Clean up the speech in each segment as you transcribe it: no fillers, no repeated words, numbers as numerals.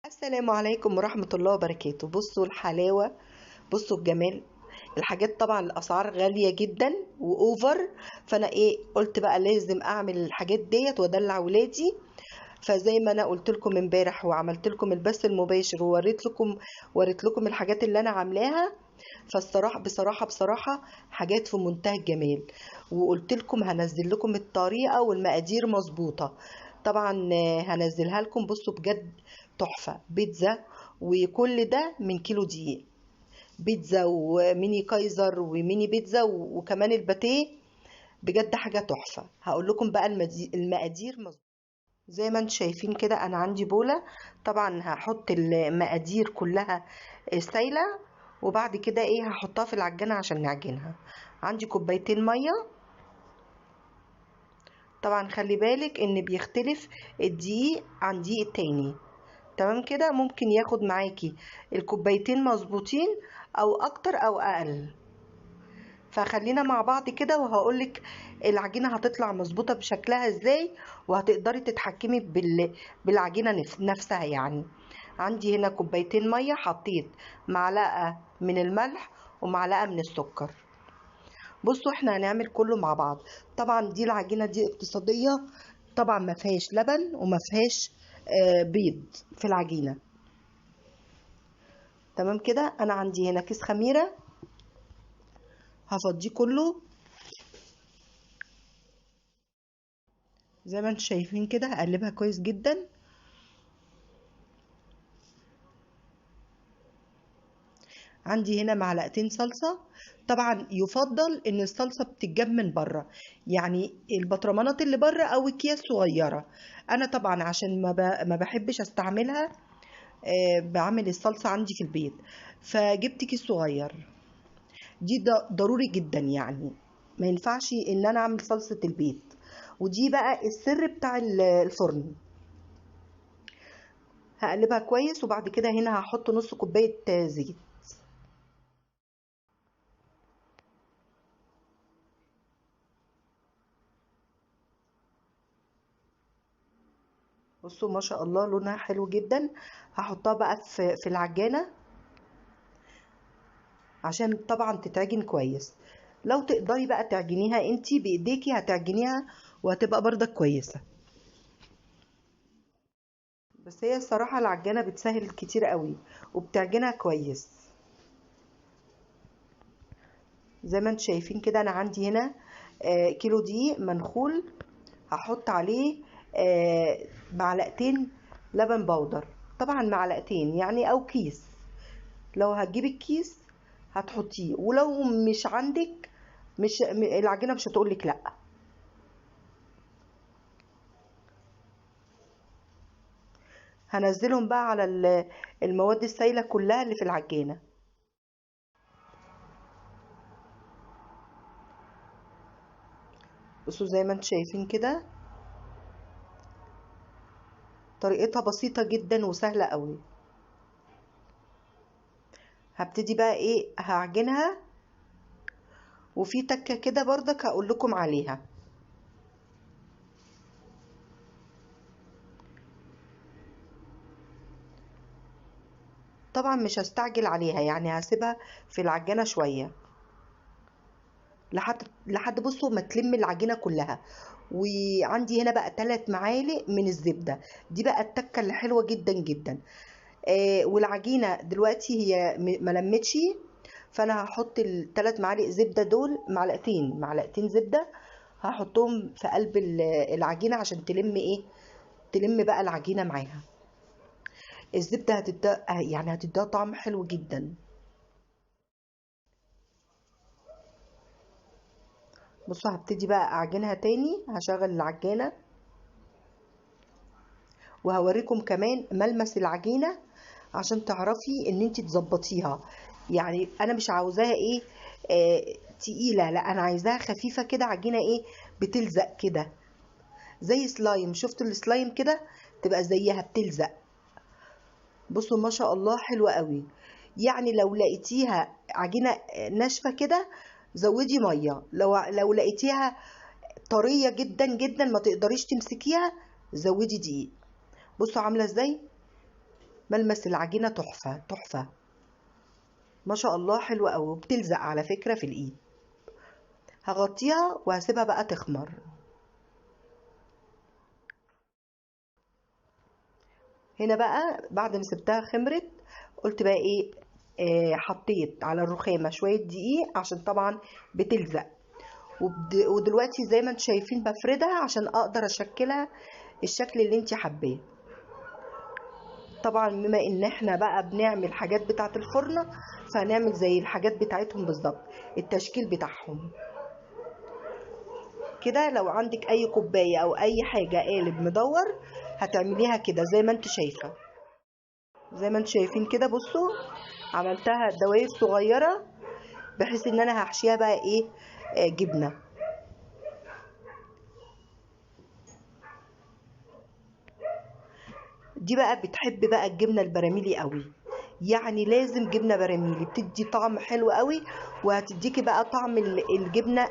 السلام عليكم ورحمة الله وبركاته. بصوا الحلاوة، بصوا الجمال. الحاجات طبعا الأسعار غالية جدا وأوفر، فأنا قلت بقى لازم أعمل الحاجات ديت وأدلع ولادي. فزي ما أنا قلت لكم امبارح وعملت لكم البث المباشر وريت لكم الحاجات اللي أنا عاملاها. فالصراحة بصراحة حاجات في منتهى الجمال. وقلت لكم هنزل لكم الطريقة والمقادير مظبوطة. طبعا هنزلها لكم. بصوا بجد تحفة بيتزا، وكل ده من كيلو دقيق. بيتزا وميني كايزر وميني بيتزا وكمان الباتيه. بجد حاجة تحفة. هقول لكم بقى المقادير مظبوط. زي ما انتم شايفين كده انا عندي بولة. طبعا هحط المقادير كلها سايلة، وبعد كده هحطها في العجانة عشان نعجنها. عندي كوبايتين مية. طبعا خلي بالك ان بيختلف الدقيق عن دقيق تاني. تمام كده، ممكن ياخد معاكي الكوبايتين مظبوطين او اكتر او اقل. فخلينا مع بعض كده وهقولك العجينة هتطلع مظبوطة بشكلها ازاي، وهتقدري تتحكمي بالعجينة نفسها يعني. عندي هنا كوبايتين مية، حطيت معلقة من الملح ومعلقة من السكر. بصوا احنا هنعمل كله مع بعض. طبعا دي العجينة دي اقتصادية، طبعا ما فيهاش لبن وما فيهاش بيض في العجينة. تمام كده. انا عندي هنا كيس خميرة هفضيه كله. زي ما انتم شايفين كده هقلبها كويس جدا. عندي هنا معلقتين صلصة. طبعا يفضل ان الصلصة بتتجاب من بره، يعني البطرمانات اللي بره او اكياس صغيرة. انا طبعا عشان ما بحبش استعملها، بعمل الصلصة عندي في البيت، فجبت كيس صغير. دي ضروري جدا يعني، ما ينفعش ان انا اعمل صلصة البيت. ودي بقى السر بتاع الفرن. هقلبها كويس وبعد كده هنا هحط نص كوباية زيت. بصوا ما شاء الله لونها حلو جدا. هحطها بقى في العجانة عشان طبعا تتعجن كويس. لو تقدري بقى تعجنيها انتي بايديكي هتعجنيها وهتبقى برضك كويسة. بس هي الصراحة العجانة بتسهل كتير قوي وبتعجنها كويس. زي ما انتم شايفين كده انا عندي هنا كيلو دقيق منخول. هحط عليه معلقتين لبن بودر. طبعا معلقتين يعني او كيس. لو هتجيبي الكيس هتحطيه، ولو مش عندك مش العجينه مش هتقولك لا. هنزلهم بقى على المواد السائله كلها اللي في العجينه. بصوا زي ما انتم شايفين كده طريقتها بسيطه جدا وسهله قوي. هبتدي بقى هعجنها، وفي تكه كده برضك هقول لكم عليها. طبعا مش هستعجل عليها، يعني هسيبها في العجانه شويه لحد بصوا ما تلم العجينه كلها. وعندي هنا بقى 3 معالق من الزبده. دي بقى التكه اللي حلوه جدا جدا. والعجينه دلوقتي هي ما لمتش، فانا هحط ال3 معالق زبده دول، معلقتين زبده. هحطهم في قلب العجينه عشان تلم بقى العجينه معاها. الزبده هتديها طعم حلو جدا. بصوا هبتدي بقى اعجنها تاني. هشغل العجانه وهوريكم كمان ملمس العجينه عشان تعرفي ان انت تظبطيها. يعني انا مش عاوزاها تقيله، لا انا عايزاها خفيفه كده. عجينه بتلزق كده زي سلايم. شفتوا السلايم كده؟ تبقى زيها بتلزق. بصوا ما شاء الله حلوه قوي. يعني لو لقيتيها عجينه ناشفه كده زودي ميه. لو لقيتيها طريه جدا جدا ما تقدريش تمسكيها زودي دقيق. بصوا عامله ازاي. ملمس العجينة تحفة تحفة، ما شاء الله حلوة قوي، وبتلزق على فكرة في الايد. هغطيها وهسيبها بقى تخمر. هنا بقى بعد ما سبتها خمرت، قلت بقى ايه، حطيت على الرخامة شوية دقيق عشان طبعا بتلزق. ودلوقتي زي ما انتم شايفين بفردها عشان اقدر اشكلها الشكل اللي انت حباه. طبعا بما ان احنا بقى بنعمل حاجات بتاعه الفرن، فهنعمل زي الحاجات بتاعتهم بالظبط، التشكيل بتاعهم كده. لو عندك اي كوبايه او اي حاجه قالب مدور، هتعمليها كده زي ما انت شايفه. زي ما انتم شايفين كده، بصوا عملتها دواير صغيره، بحيث ان انا هحشيها بقى ايه، جبنه. دي بقى بتحب بقى الجبنه البراميلي قوي، يعني لازم جبنه براميلي، بتدي طعم حلو قوي، وهتديكي بقى طعم الجبنه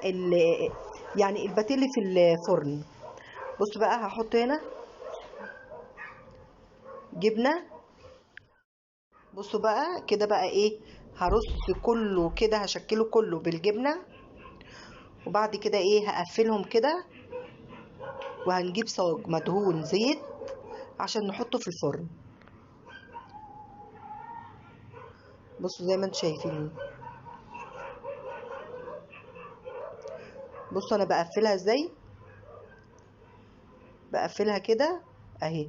يعني الباتيلي في الفرن. بص بقى هحط هنا جبنه. بصوا بقى كده بقى ايه، هرص كله كده، هشكله كله بالجبنه، وبعد كده ايه هقفلهم كده، وهنجيب صاج مدهون زيت عشان نحطه في الفرن. بصوا زي ما انتم شايفين، بصوا انا بقفلها ازاي، بقفلها كده اهي،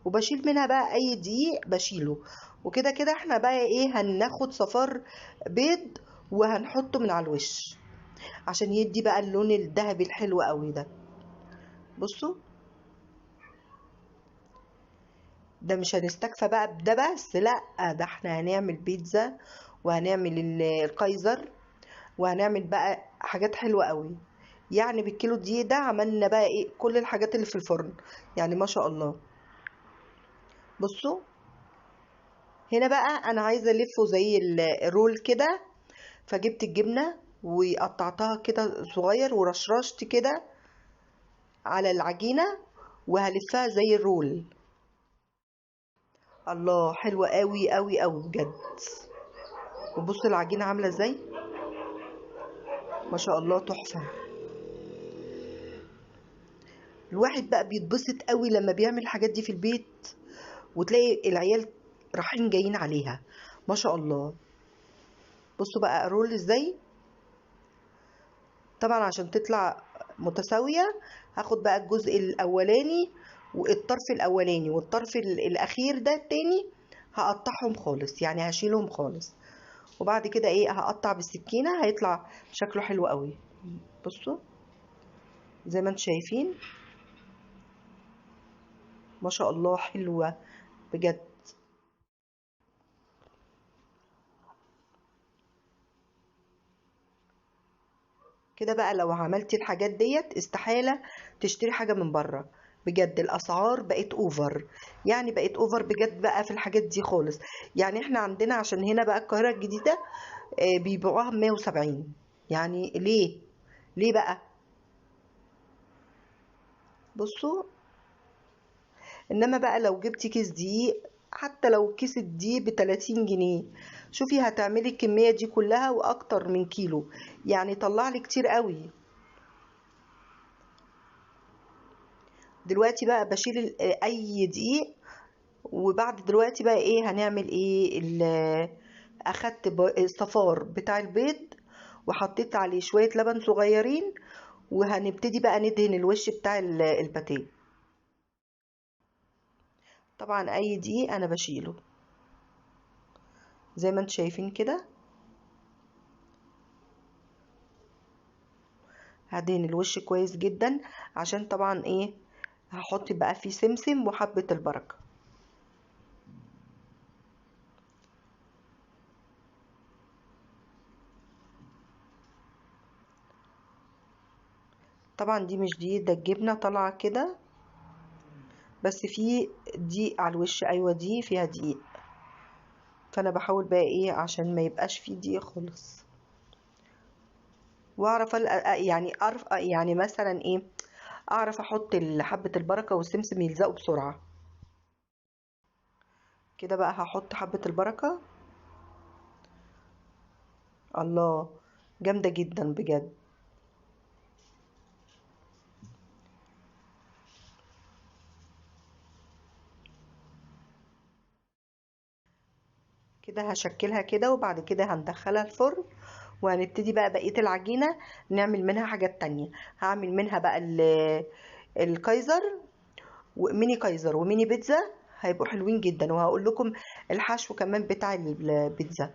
وبشيل منها بقى اي دقيق بشيله. وكده كده احنا بقى ايه، هناخد صفار بيض وهنحطه من على الوش عشان يدي بقى اللون الذهبي الحلو قوي ده. بصوا، ده مش هنستكفى بقى بده بس، لا، ده احنا هنعمل بيتزا، وهنعمل الكايزر، وهنعمل بقى حاجات حلوة قوي. يعني بالكيلو دقيق ده عملنا بقى ايه كل الحاجات اللي في الفرن، يعني ما شاء الله. بصوا هنا بقى انا عايزه الفه زي الرول كده، فجبت الجبنه وقطعتها كده صغير، ورشرشت كده على العجينه، وهلفها زي الرول. الله، حلوه قوي قوي قوي بجد. وبصوا العجينه عامله ازاي، ما شاء الله تحفه. الواحد بقى بيتبسط قوي لما بيعمل الحاجات دي في البيت، وتلاقي العيال رايحين جايين عليها، ما شاء الله. بصوا بقى الرول ازاي. طبعا عشان تطلع متساوية، هاخد بقى الجزء الأولاني والطرف الأولاني والطرف الأخير ده التاني، هقطعهم خالص، يعني هشيلهم خالص. وبعد كده ايه، هقطع بالسكينة، هيطلع شكله حلو قوي. بصوا زي ما انتم شايفين، ما شاء الله حلوة بجد. كده بقى لو عملتي الحاجات ديت استحالة تشتري حاجة من بره. بجد الأسعار بقت أوفر، يعني بقت أوفر بجد بقى في الحاجات دي خالص. يعني احنا عندنا عشان هنا بقى القاهرة الجديدة بيبيعوها ب170. يعني ليه؟ ليه بقى؟ بصوا، انما بقى لو جبتي كيس دقيق، حتى لو كيس الدقيق ب30 جنيه، شوفي هتعملي الكمية دي كلها واكتر من كيلو، يعني طلع لي كتير قوي. دلوقتي بقى بشيل اي دقيق. وبعد دلوقتي بقى ايه هنعمل ايه، اخدت الصفار بتاع البيض، وحطيت عليه شوية لبن صغيرين، وهنبتدي بقى ندهن الوش بتاع الباتيه. طبعا اي دقيق انا بشيله زي ما انتم شايفين كده. هدهن الوش كويس جدا، عشان طبعا ايه، هحط بقى فيه سمسم وحبة البركة. طبعا دي مش دقيق، ده الجبنة طالعة كده، بس فيه دقيق على الوش، ايوه دي فيها دقيق. فانا بحاول بقى ايه عشان ما يبقاش فيه دقيق خالص، واعرف يعني اعرف يعني مثلا ايه، اعرف احط حبة البركة والسمسم يلزقوا بسرعة. كده بقى هحط حبة البركة. الله، جامدة جدا بجد. كده هشكلها كده، وبعد كده هندخلها الفرن، وهنبتدي بقى بقية العجينة نعمل منها حاجات تانية. هعمل منها بقى الكايزر، وميني كايزر وميني بيتزا، هيبقوا حلوين جدا. وهقول لكم الحشو كمان بتاع البيتزا.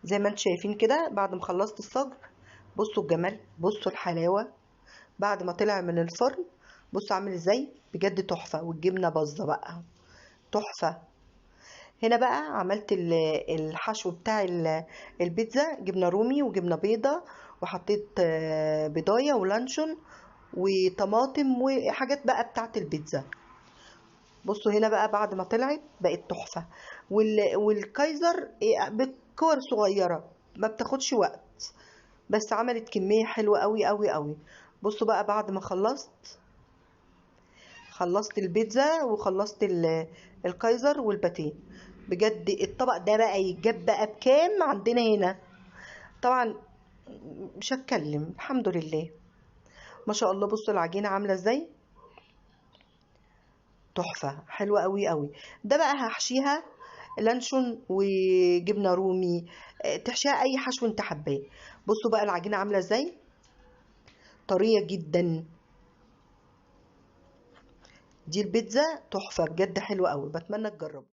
زي ما انتم شايفين كده، بعد ما خلصت الصاج، بصوا الجمال، بصوا الحلاوة بعد ما طلع من الفرن. بصوا عامل ازاي بجد، تحفة. والجبنة باظة بقى، تحفة. هنا بقى عملت الحشو بتاع البيتزا، جبنة رومي وجبنة بيضة، وحطيت بضاية ولانشون وطماطم وحاجات بقى بتاعت البيتزا. بصوا هنا بقى بعد ما طلعت بقت تحفة. والكايزر بكور صغيرة، ما بتاخدش وقت، بس عملت كمية حلوة قوي قوي قوي. بصوا بقى بعد ما خلصت البيتزا وخلصت الكايزر والباتيه، بجد الطبق ده بقى يتجاب بقى بكام عندنا هنا؟ طبعا مش هتكلم، الحمد لله. ما شاء الله، بصوا العجينة عاملة ازاي، تحفة حلوة قوي قوي. ده بقى هحشيها لانشون وجبنة رومي، تحشيها اي حشو انت حباه. بصوا بقى العجينة عاملة ازاي، طرية جدا. دي البيتزا تحفة بجد، حلوة قوي، بتمنى تجربوا.